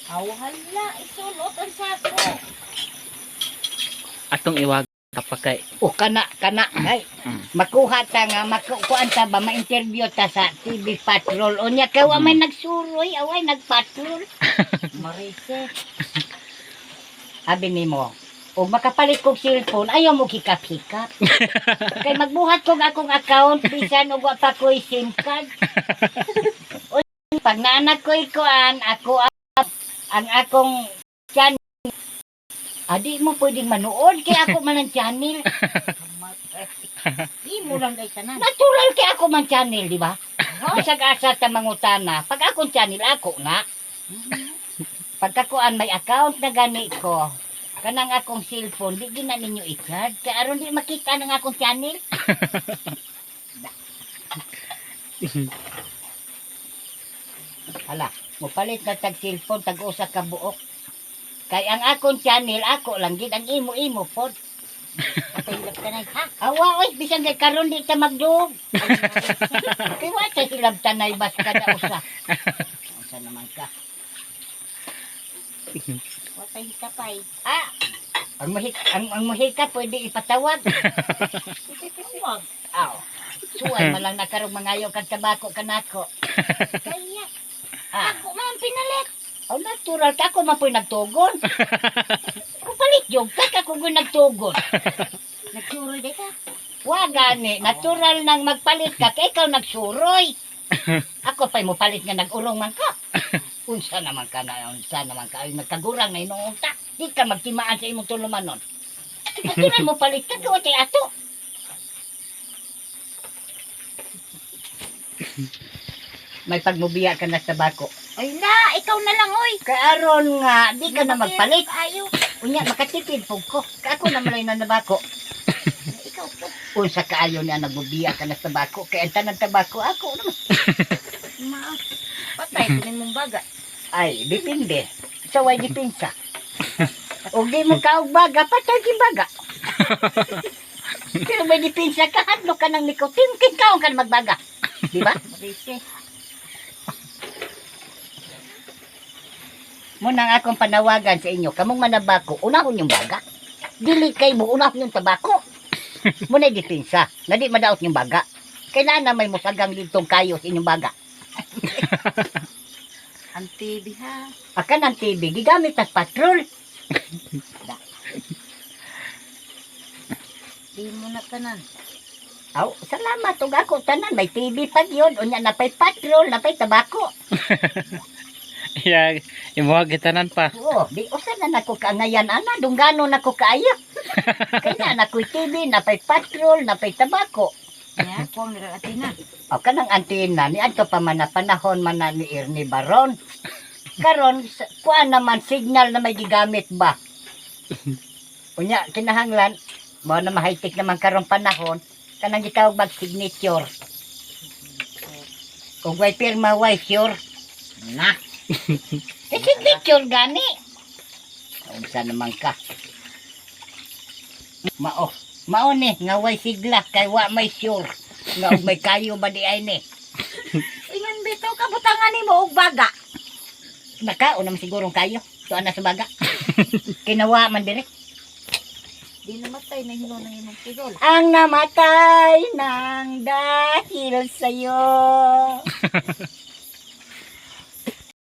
Hala, isulot ang sako. Atong iwag kapag O kana ay makuha ta nga makukuan ta ba ma-interview ta sa TV Patrol unya kay wa may nagsuroy away nagpatrol. Marise. Abi nimo og makapalit kog cellphone ayaw mo kikap-hikap. Kay magbuhat kog akong account bisan og wa pa ko'y SIM card. Pag naanak ko'y kuan ako ang akong channel. Adi mo pwedeng manood kay ako man ang channel. Di mo lang kay tanan. Natural kay ako man channel, di ba? Isag-asa ta mangutana. Pag akong channel ako na. Pagkakuan may account na gani ko. Kanang akong cellphone, di gina ninyo i-card. Kaya aron di makita ng akong channel. Hala, mupalit na tag cellphone, tag usa ka buok. Kay ang akong channel, ako lang gid ang imo-imo pod. Patay ka na. Ha? Awa, oy, bisan kay karon di ta magduog. Kay wa ta silab tanay bas kada usa. Usa naman ka. Patay ka pay. Ah, ang muhika pwede ipatawag. Huwag. Aw. Suway malang nakarong mangayo kag tabako kanako. Kaya. Ah, Ako man pinalit. oh, natural ka ako man po'y nagtugon. Kung palit yung ka kung nagtugon. Nagsuroy di ka. Wa gani, natural nang magpalit ka kay ikaw nagsuroy. Ako pa'y mo palit nga nag-urong man ka. Unsa naman ka na, unsa naman ka, ay nagkagurang na inong unta. Di ka magtimaan sa imong tulumanon. Natural mo palit ka, kawati ato. May pagmubiya ka na sa bako. Ay na, ikaw na lang oy. Kay aron nga, di ka na magpalit. Ayaw. Unya, makatipid po ko. Ako na malay na nabako. Ikaw po. Unsa kaayo niya nagbubiya ka na sa bako. Kaya ang tanang tabako, ako naman. Ma. Patay pinin mong baga. Ay, dipindi. Sa way dipinsa. O di mo kaog baga, patay di baga. Pero may dipinsa ka, hadlo ka ng nikotin, kikaw ka na magbaga. Di ba? Marise. Muna nga akong panawagan sa inyo, kamong manabako, unahon yung baga. Dili kay mo, unahon yung tabako. Muna dipinsa, na di madaot yung baga. Kailan na may musagang litong kayo sa inyong baga. Ang TV ha. Akan ang TV, gigamit as patrol. Di mo na tanan. Aw, salamat ug ako tanan may TV pa yun. Unya napay patrol, napay tabako. ya imuha gitanan pa. Oo, di usa na nako kaangayan ana, dunggano nako kaayo. Kaya na ko'y TV, napay patrol, napay tabako. Ya, kuwang nila atina. O kanang antina ni adto pa man na panahon man na ni Ernie Baron. Karon kuan naman signal na may gigamit ba. Unya kinahanglan mo na ma-high-tech naman karon panahon kanang gitawag bag signature. Kung way pirma way sure. Na. Signature gani. Unsa naman ka? Mao ni nga way sigla kay wa may sure. Nga og may kayo ba di ay ni. Ingon bitaw kabutangan ni mo og baga. Nakaon naman sigurong kayo. Tuan na sa baga. Kinawa man dire. Di namatay na hilo ng imong tigol. Ang namatay ng dahil sa'yo.